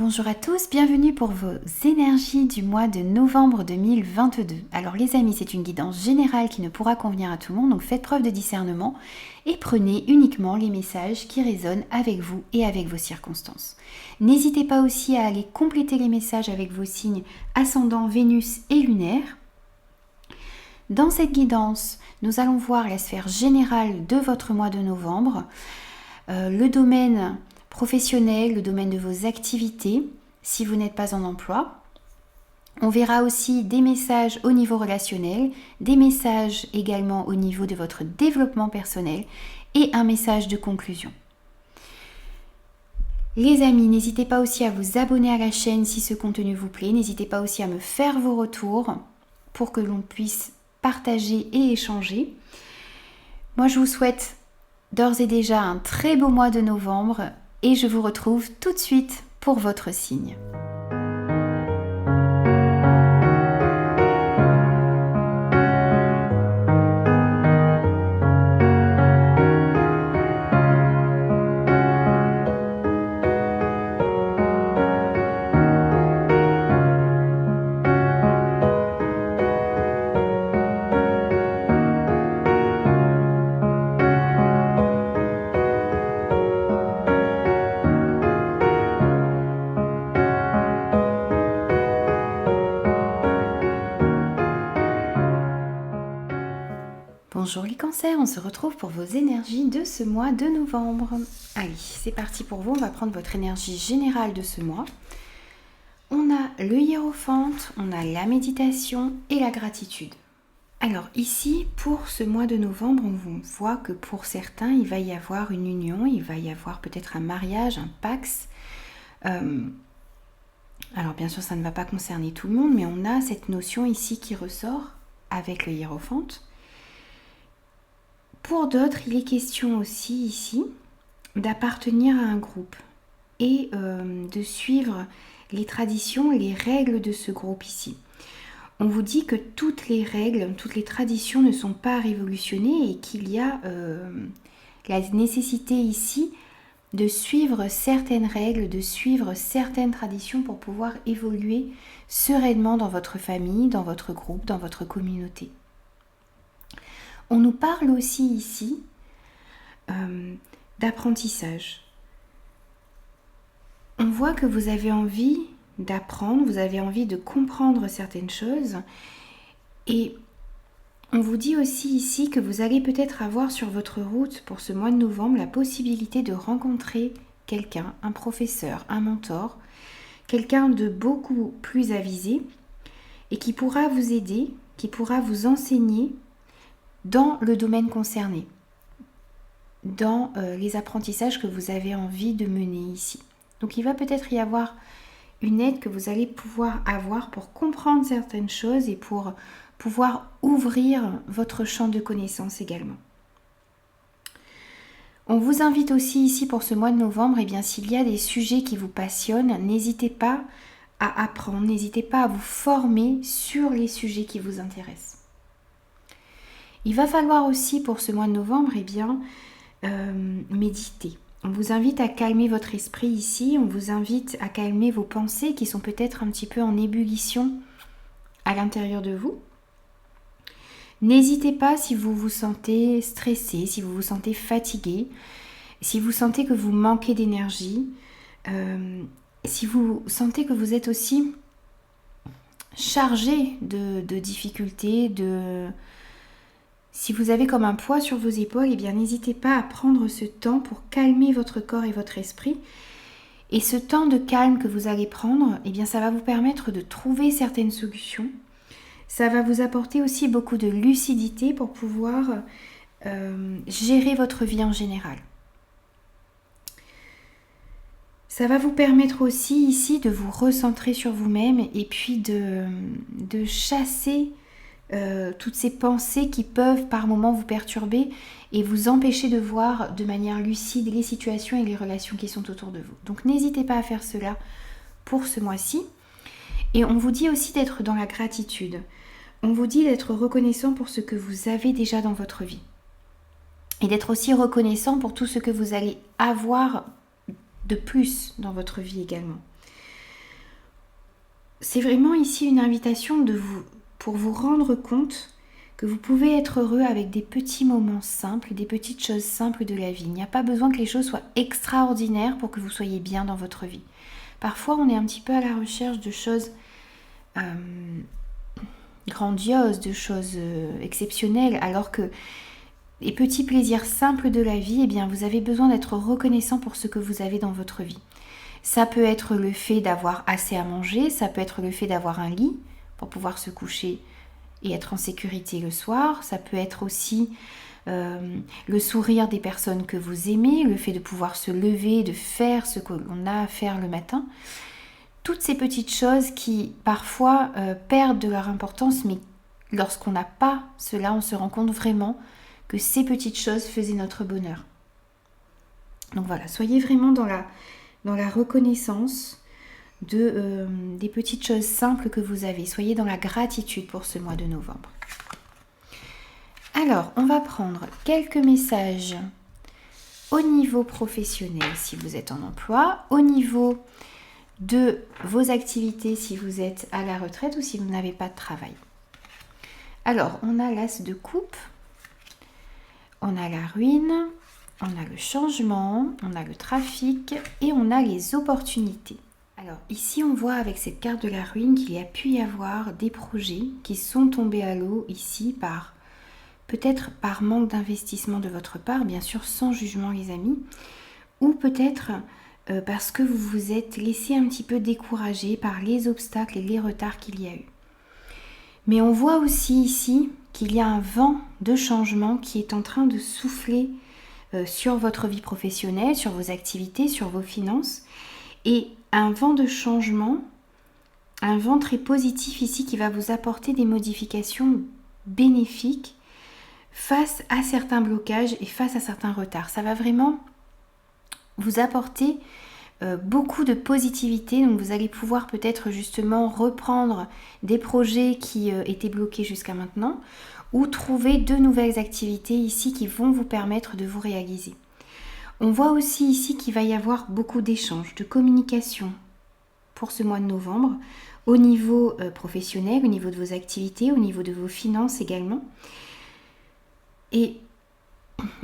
Bonjour à tous, bienvenue pour vos énergies du mois de novembre 2022. Alors les amis, c'est une guidance générale qui ne pourra convenir à tout le monde, donc faites preuve de discernement et prenez uniquement les messages qui résonnent avec vous et avec vos circonstances. N'hésitez pas aussi à aller compléter les messages avec vos signes ascendant, Vénus et lunaire. Dans cette guidance, nous allons voir la sphère générale de votre mois de novembre, le domaine professionnel, le domaine de vos activités, si vous n'êtes pas en emploi. On verra aussi des messages au niveau relationnel, des messages également au niveau de votre développement personnel et un message de conclusion. Les amis, n'hésitez pas aussi à vous abonner à la chaîne si ce contenu vous plaît. N'hésitez pas aussi à me faire vos retours pour que l'on puisse partager et échanger. Moi, je vous souhaite d'ores et déjà un très beau mois de novembre. Et je vous retrouve tout de suite pour votre signe. Bonjour les cancers, on se retrouve pour vos énergies de ce mois de novembre. Allez, c'est parti pour vous, on va prendre votre énergie générale de ce mois. On a le hiérophante, on a la méditation et la gratitude. Alors ici, pour ce mois de novembre, on voit que pour certains, il va y avoir une union, il va y avoir peut-être un mariage, un pax. Alors bien sûr, ça ne va pas concerner tout le monde, mais on a cette notion ici qui ressort avec le hiérophante. Pour d'autres, il est question aussi ici d'appartenir à un groupe et de suivre les traditions, les règles de ce groupe ici. On vous dit que toutes les règles, toutes les traditions ne sont pas révolutionnées et qu'il y a la nécessité ici de suivre certaines règles, de suivre certaines traditions pour pouvoir évoluer sereinement dans votre famille, dans votre groupe, dans votre communauté. On nous parle aussi ici d'apprentissage. On voit que vous avez envie d'apprendre, vous avez envie de comprendre certaines choses et on vous dit aussi ici que vous allez peut-être avoir sur votre route pour ce mois de novembre la possibilité de rencontrer quelqu'un, un professeur, un mentor, quelqu'un de beaucoup plus avisé et qui pourra vous aider, qui pourra vous enseigner dans le domaine concerné, dans les apprentissages que vous avez envie de mener ici. Donc il va peut-être y avoir une aide que vous allez pouvoir avoir pour comprendre certaines choses et pour pouvoir ouvrir votre champ de connaissances également. On vous invite aussi ici pour ce mois de novembre, et bien s'il y a des sujets qui vous passionnent, n'hésitez pas à apprendre, n'hésitez pas à vous former sur les sujets qui vous intéressent. Il va falloir aussi pour ce mois de novembre méditer. On vous invite à calmer votre esprit ici, on vous invite à calmer vos pensées qui sont peut-être un petit peu en ébullition à l'intérieur de vous. N'hésitez pas si vous vous sentez stressé, si vous vous sentez fatigué, si vous sentez que vous manquez d'énergie, si vous sentez que vous êtes aussi chargé de difficultés, si vous avez comme un poids sur vos épaules, eh bien n'hésitez pas à prendre ce temps pour calmer votre corps et votre esprit. Et ce temps de calme que vous allez prendre, eh bien ça va vous permettre de trouver certaines solutions. Ça va vous apporter aussi beaucoup de lucidité pour pouvoir gérer votre vie en général. Ça va vous permettre aussi ici de vous recentrer sur vous-même et puis de chasser toutes ces pensées qui peuvent par moments vous perturber et vous empêcher de voir de manière lucide les situations et les relations qui sont autour de vous. Donc n'hésitez pas à faire cela pour ce mois-ci. Et on vous dit aussi d'être dans la gratitude. On vous dit d'être reconnaissant pour ce que vous avez déjà dans votre vie. Et d'être aussi reconnaissant pour tout ce que vous allez avoir de plus dans votre vie également. c'est vraiment ici une invitation pour vous rendre compte que vous pouvez être heureux avec des petits moments simples, des petites choses simples de la vie. Il n'y a pas besoin que les choses soient extraordinaires pour que vous soyez bien dans votre vie. Parfois, on est un petit peu à la recherche de choses grandioses, de choses exceptionnelles, alors que les petits plaisirs simples de la vie, eh bien, vous avez besoin d'être reconnaissant pour ce que vous avez dans votre vie. Ça peut être le fait d'avoir assez à manger, ça peut être le fait d'avoir un lit pour pouvoir se coucher et être en sécurité le soir, ça peut être aussi le sourire des personnes que vous aimez, le fait de pouvoir se lever, de faire ce qu'on a à faire le matin. Toutes ces petites choses qui parfois perdent de leur importance, mais lorsqu'on n'a pas cela, on se rend compte vraiment que ces petites choses faisaient notre bonheur. Donc voilà, soyez vraiment dans la reconnaissance des petites choses simples que vous avez. Soyez dans la gratitude pour ce mois de novembre. Alors, on va prendre quelques messages au niveau professionnel si vous êtes en emploi, au niveau de vos activités si vous êtes à la retraite ou si vous n'avez pas de travail. Alors, on a l'as de coupe, on a la ruine, on a le changement, on a le trafic et on a les opportunités. Alors ici on voit avec cette carte de la ruine qu'il y a pu y avoir des projets qui sont tombés à l'eau ici peut-être par manque d'investissement de votre part, bien sûr sans jugement les amis, ou peut-être parce que vous vous êtes laissé un petit peu décourager par les obstacles et les retards qu'il y a eu. Mais on voit aussi ici qu'il y a un vent de changement qui est en train de souffler sur votre vie professionnelle, sur vos activités, sur vos finances. Et un vent de changement, un vent très positif ici qui va vous apporter des modifications bénéfiques face à certains blocages et face à certains retards. Ça va vraiment vous apporter beaucoup de positivité. Donc vous allez pouvoir peut-être justement reprendre des projets qui étaient bloqués jusqu'à maintenant ou trouver de nouvelles activités ici qui vont vous permettre de vous réaliser. On voit aussi ici qu'il va y avoir beaucoup d'échanges, de communication pour ce mois de novembre, au niveau professionnel, au niveau de vos activités, au niveau de vos finances également. Et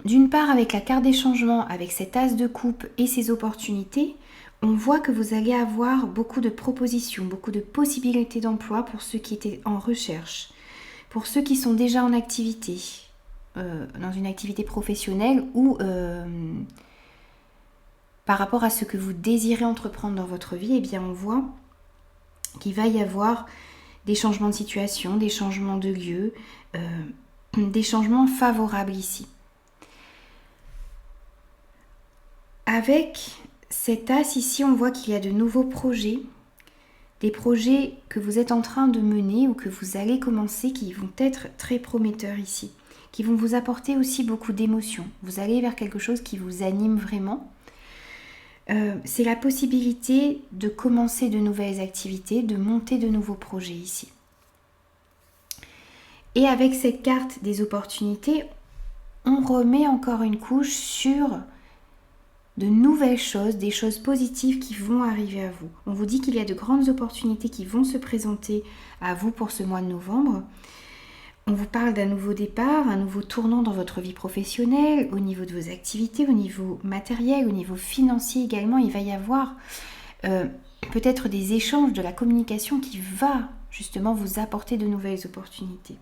d'une part, avec la carte des changements, avec cet as de coupe et ces opportunités, on voit que vous allez avoir beaucoup de propositions, beaucoup de possibilités d'emploi pour ceux qui étaient en recherche, pour ceux qui sont déjà en activité, dans une activité professionnelle ou par rapport à ce que vous désirez entreprendre dans votre vie, eh bien on voit qu'il va y avoir des changements de situation, des changements de lieu, des changements favorables ici. Avec cet as ici, on voit qu'il y a de nouveaux projets, des projets que vous êtes en train de mener ou que vous allez commencer qui vont être très prometteurs ici, qui vont vous apporter aussi beaucoup d'émotions. Vous allez vers quelque chose qui vous anime vraiment. C'est la possibilité de commencer de nouvelles activités, de monter de nouveaux projets ici. Et avec cette carte des opportunités, on remet encore une couche sur de nouvelles choses, des choses positives qui vont arriver à vous. On vous dit qu'il y a de grandes opportunités qui vont se présenter à vous pour ce mois de novembre. On vous parle d'un nouveau départ, un nouveau tournant dans votre vie professionnelle, au niveau de vos activités, au niveau matériel, au niveau financier également. Il va y avoir peut-être des échanges, de la communication qui va justement vous apporter de nouvelles opportunités.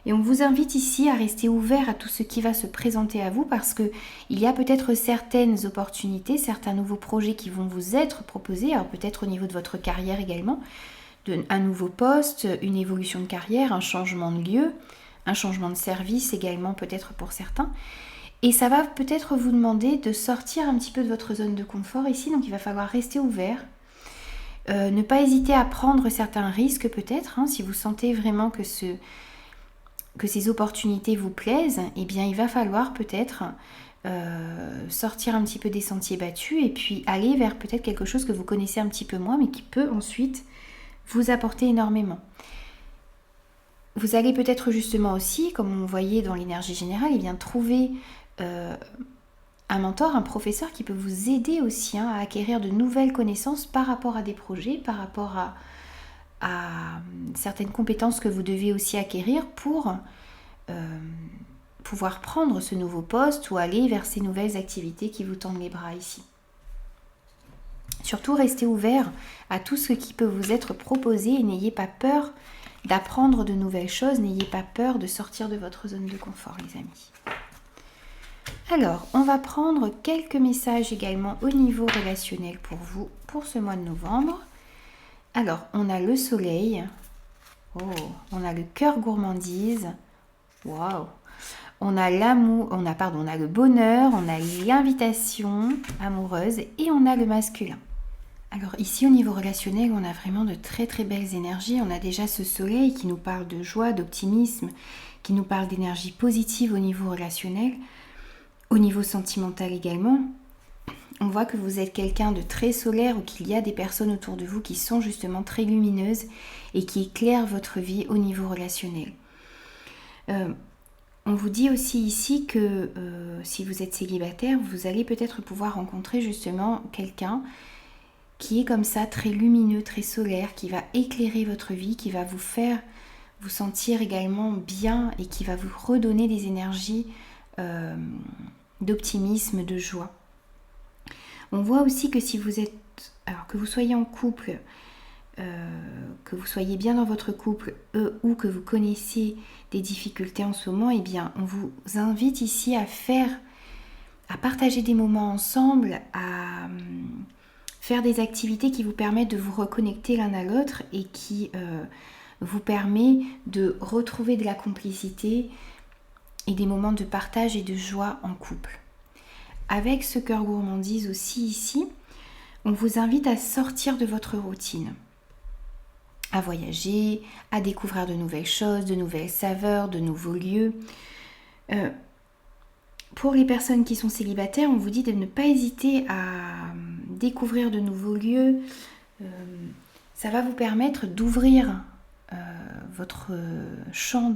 Et on vous invite ici à rester ouvert à tout ce qui va se présenter à vous parce qu'il y a peut-être certaines opportunités, certains nouveaux projets qui vont vous être proposés, alors peut-être au niveau de votre carrière également, un nouveau poste, une évolution de carrière, un changement de lieu, un changement de service également peut-être pour certains. Et ça va peut-être vous demander de sortir un petit peu de votre zone de confort ici, donc il va falloir rester ouvert. Ne pas hésiter à prendre certains risques peut-être, si vous sentez vraiment que ces opportunités vous plaisent, eh bien il va falloir peut-être sortir un petit peu des sentiers battus et puis aller vers peut-être quelque chose que vous connaissez un petit peu moins mais qui peut ensuite vous apporter énormément. Vous allez peut-être justement aussi, comme on voyait dans l'énergie générale, eh bien trouver un mentor, un professeur qui peut vous aider aussi à acquérir de nouvelles connaissances par rapport à des projets, par rapport à certaines compétences que vous devez aussi acquérir pour pouvoir prendre ce nouveau poste ou aller vers ces nouvelles activités qui vous tendent les bras ici. Surtout, restez ouvert à tout ce qui peut vous être proposé et n'ayez pas peur d'apprendre de nouvelles choses, n'ayez pas peur de sortir de votre zone de confort, les amis. Alors, on va prendre quelques messages également au niveau relationnel pour vous, pour ce mois de novembre. Alors, on a le soleil, on a le cœur gourmandise, waouh, on a l'amour, on a le bonheur, on a l'invitation amoureuse et on a le masculin. Alors ici au niveau relationnel, on a vraiment de très très belles énergies. On a déjà ce soleil qui nous parle de joie, d'optimisme, qui nous parle d'énergie positive au niveau relationnel, au niveau sentimental également. On voit que vous êtes quelqu'un de très solaire ou qu'il y a des personnes autour de vous qui sont justement très lumineuses et qui éclairent votre vie au niveau relationnel. On vous dit aussi ici que si vous êtes célibataire, vous allez peut-être pouvoir rencontrer justement quelqu'un qui est comme ça, très lumineux, très solaire, qui va éclairer votre vie, qui va vous faire vous sentir également bien et qui va vous redonner des énergies d'optimisme, de joie. On voit aussi que si vous êtes, alors que vous soyez en couple, que vous soyez bien dans votre couple ou que vous connaissez des difficultés en ce moment, eh bien, on vous invite ici à partager des moments ensemble, à faire des activités qui vous permettent de vous reconnecter l'un à l'autre et qui vous permet de retrouver de la complicité et des moments de partage et de joie en couple. Avec ce cœur gourmandise aussi ici, on vous invite à sortir de votre routine, à voyager, à découvrir de nouvelles choses, de nouvelles saveurs, de nouveaux lieux. Pour les personnes qui sont célibataires, on vous dit de ne pas hésiter à découvrir de nouveaux lieux. Ça va vous permettre d'ouvrir votre champ,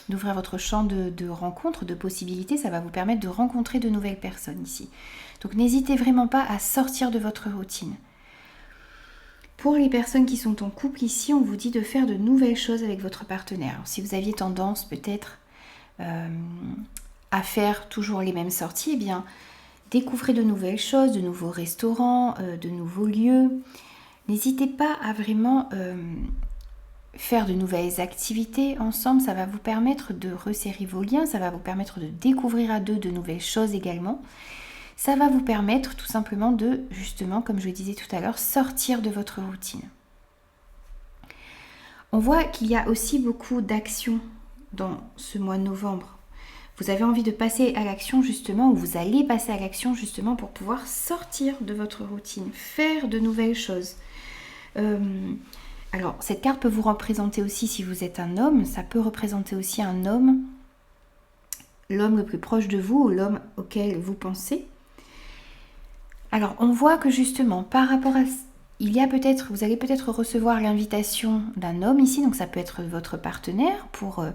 d'ouvrir votre champ de rencontres, de possibilités. Ça va vous permettre de rencontrer de nouvelles personnes ici. Donc n'hésitez vraiment pas à sortir de votre routine. Pour les personnes qui sont en couple ici, on vous dit de faire de nouvelles choses avec votre partenaire. Alors, si vous aviez tendance peut-être à faire toujours les mêmes sorties, eh bien, découvrez de nouvelles choses, de nouveaux restaurants, de nouveaux lieux. N'hésitez pas à vraiment faire de nouvelles activités ensemble. Ça va vous permettre de resserrer vos liens, ça va vous permettre de découvrir à deux de nouvelles choses également. Ça va vous permettre tout simplement de, justement, comme je le disais tout à l'heure, sortir de votre routine. On voit qu'il y a aussi beaucoup d'actions dans ce mois de novembre. Vous avez envie de passer à l'action justement, ou vous allez passer à l'action justement pour pouvoir sortir de votre routine, faire de nouvelles choses. Alors, cette carte peut vous représenter aussi, si vous êtes un homme, ça peut représenter aussi un homme, l'homme le plus proche de vous, ou l'homme auquel vous pensez. Alors, on voit que justement, par rapport à... vous allez peut-être recevoir l'invitation d'un homme ici, donc ça peut être votre partenaire pour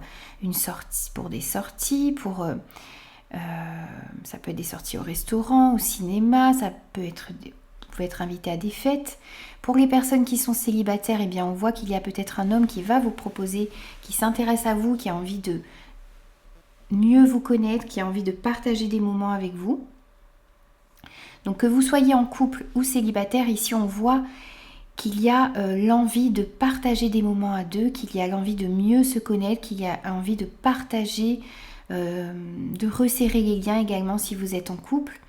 une sortie, pour des sorties, ça peut être des sorties au restaurant, au cinéma, vous pouvez être invité à des fêtes. Pour les personnes qui sont célibataires, eh bien, on voit qu'il y a peut-être un homme qui va vous proposer, qui s'intéresse à vous, qui a envie de mieux vous connaître, qui a envie de partager des moments avec vous. Donc que vous soyez en couple ou célibataire, ici on voit qu'il y a l'envie de partager des moments à deux, qu'il y a l'envie de mieux se connaître, qu'il y a envie de partager, de resserrer les liens également si vous êtes en couple.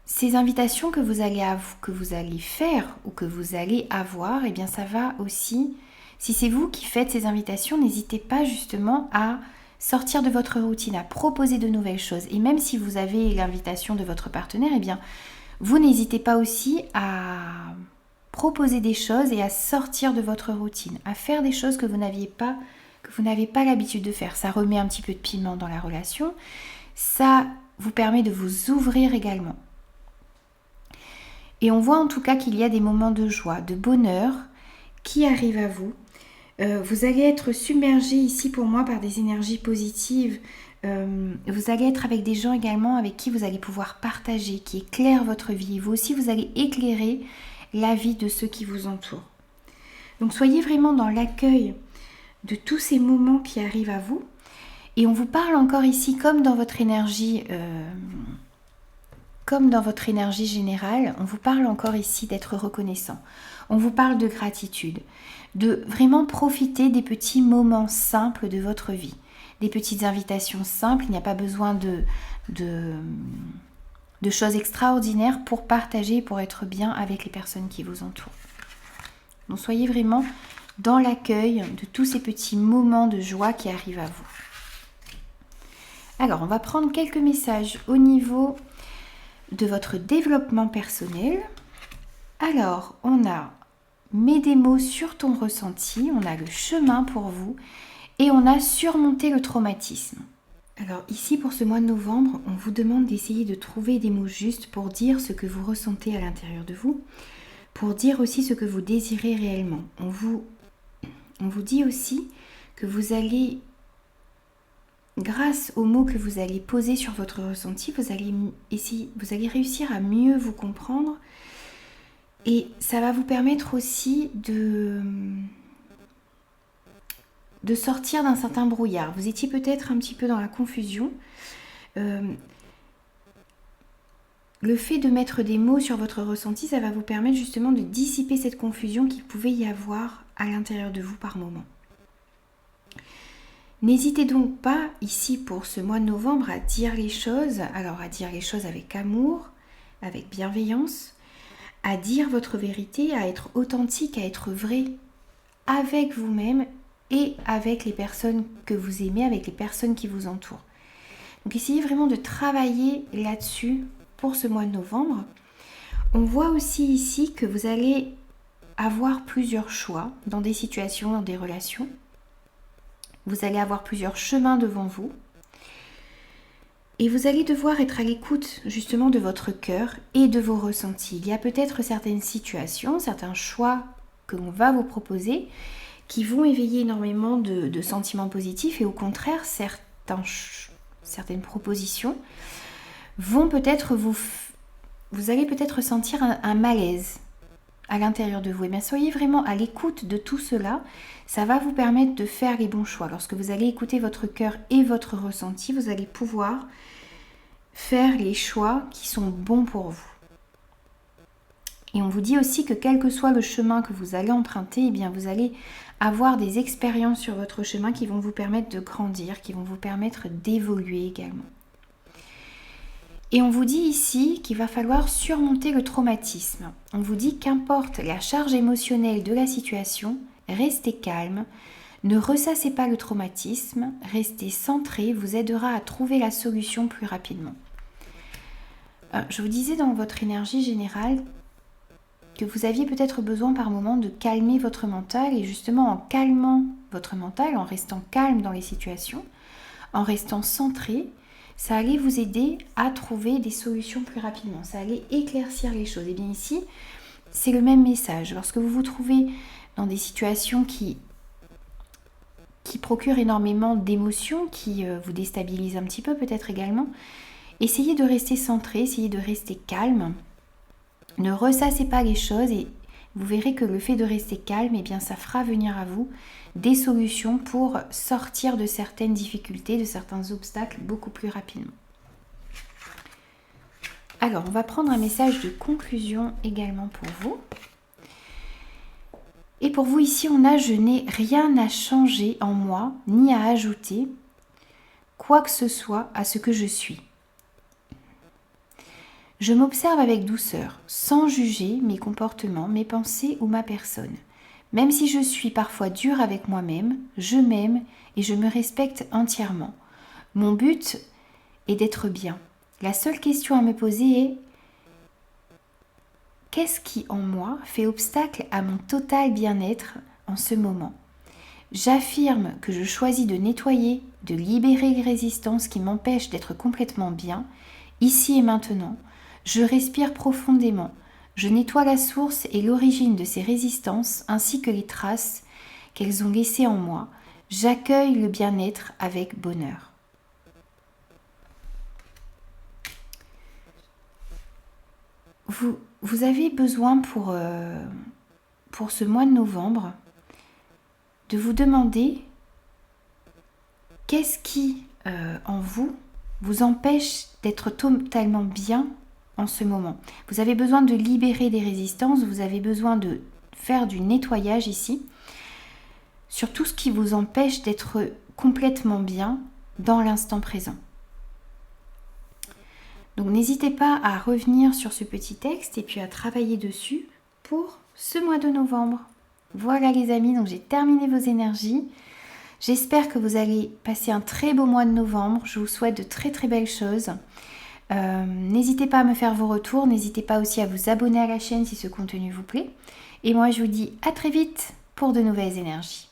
Ces invitations que vous allez faire ou que vous allez avoir, eh bien ça va aussi... Si c'est vous qui faites ces invitations, n'hésitez pas justement à sortir de votre routine, à proposer de nouvelles choses. Et même si vous avez l'invitation de votre partenaire, eh bien, vous n'hésitez pas aussi à proposer des choses et à sortir de votre routine, à faire des choses que vous n'avez pas l'habitude de faire. Ça remet un petit peu de piment dans la relation. Ça vous permet de vous ouvrir également. Et on voit en tout cas qu'il y a des moments de joie, de bonheur qui arrivent à vous. Vous allez être submergé ici pour moi par des énergies positives, Vous allez être avec des gens également avec qui vous allez pouvoir partager, qui éclairent votre vie. Vous aussi, vous allez éclairer la vie de ceux qui vous entourent. Donc soyez vraiment dans l'accueil de tous ces moments qui arrivent à vous. Et on vous parle encore ici, comme dans votre énergie générale, on vous parle encore ici d'être reconnaissant. On vous parle de gratitude, de vraiment profiter des petits moments simples de votre vie. Des petites invitations simples, il n'y a pas besoin de choses extraordinaires pour partager, pour être bien avec les personnes qui vous entourent. Donc soyez vraiment dans l'accueil de tous ces petits moments de joie qui arrivent à vous. Alors, on va prendre quelques messages au niveau de votre développement personnel. Alors, on a « Mets des mots sur ton ressenti », on a le chemin pour vous et on a surmonté le traumatisme. Alors ici, pour ce mois de novembre, on vous demande d'essayer de trouver des mots justes pour dire ce que vous ressentez à l'intérieur de vous, pour dire aussi ce que vous désirez réellement. On vous dit aussi que vous allez, grâce aux mots que vous allez poser sur votre ressenti, vous allez réussir à mieux vous comprendre et ça va vous permettre aussi de sortir d'un certain brouillard. Vous étiez peut-être un petit peu dans la confusion. Le fait de mettre des mots sur votre ressenti, ça va vous permettre justement de dissiper cette confusion qu'il pouvait y avoir à l'intérieur de vous par moment. N'hésitez donc pas ici pour ce mois de novembre à dire les choses, alors à dire les choses avec amour, avec bienveillance, à dire votre vérité, à être authentique, à être vrai avec vous-même et avec les personnes que vous aimez, avec les personnes qui vous entourent. Donc essayez vraiment de travailler là-dessus pour ce mois de novembre. On voit aussi ici que vous allez avoir plusieurs choix dans des situations, dans des relations. Vous allez avoir plusieurs chemins devant vous. Et vous allez devoir être à l'écoute justement de votre cœur et de vos ressentis. Il y a peut-être certaines situations, certains choix que l'on va vous proposer qui vont éveiller énormément de sentiments positifs et au contraire, certaines propositions vont peut-être vous allez peut-être ressentir un malaise à l'intérieur de vous. Et bien soyez vraiment à l'écoute de tout cela, ça va vous permettre de faire les bons choix. Lorsque vous allez écouter votre cœur et votre ressenti, vous allez pouvoir faire les choix qui sont bons pour vous. Et on vous dit aussi que quel que soit le chemin que vous allez emprunter, eh bien vous allez avoir des expériences sur votre chemin qui vont vous permettre de grandir, qui vont vous permettre d'évoluer également. Et on vous dit ici qu'il va falloir surmonter le traumatisme. On vous dit qu'importe la charge émotionnelle de la situation, restez calme, ne ressassez pas le traumatisme, restez centré, vous aidera à trouver la solution plus rapidement. Je vous disais dans votre énergie générale que vous aviez peut-être besoin par moment de calmer votre mental et justement en calmant votre mental, en restant calme dans les situations, en restant centré, ça allait vous aider à trouver des solutions plus rapidement, ça allait éclaircir les choses. Et bien ici, c'est le même message. Lorsque vous vous trouvez dans des situations qui procurent énormément d'émotions, qui vous déstabilisent un petit peu peut-être également, essayez de rester centré, essayez de rester calme. Ne ressassez pas les choses et vous verrez que le fait de rester calme, eh bien, ça fera venir à vous des solutions pour sortir de certaines difficultés, de certains obstacles beaucoup plus rapidement. Alors, on va prendre un message de conclusion également pour vous. Et pour vous ici, on a « Je n'ai rien à changer en moi, ni à ajouter, quoi que ce soit à ce que je suis. Je m'observe avec douceur, sans juger mes comportements, mes pensées ou ma personne. Même si je suis parfois dure avec moi-même, je m'aime et je me respecte entièrement. Mon but est d'être bien. La seule question à me poser est « Qu'est-ce qui en moi fait obstacle à mon total bien-être en ce moment ?» J'affirme que je choisis de nettoyer, de libérer les résistances qui m'empêchent d'être complètement bien, ici et maintenant. Je respire profondément. Je nettoie la source et l'origine de ces résistances ainsi que les traces qu'elles ont laissées en moi. J'accueille le bien-être avec bonheur. vous avez besoin pour ce mois de novembre de vous demander qu'est-ce qui en vous empêche d'être totalement bien en ce moment. Vous avez besoin de libérer des résistances, vous avez besoin de faire du nettoyage ici sur tout ce qui vous empêche d'être complètement bien dans l'instant présent. Donc n'hésitez pas à revenir sur ce petit texte et puis à travailler dessus pour ce mois de novembre. Voilà les amis, donc j'ai terminé vos énergies. J'espère que vous allez passer un très beau mois de novembre. Je vous souhaite de très très belles choses. N'hésitez pas à me faire vos retours. N'hésitez pas aussi à vous abonner à la chaîne si ce contenu vous plaît. Et moi je vous dis à très vite pour de nouvelles énergies.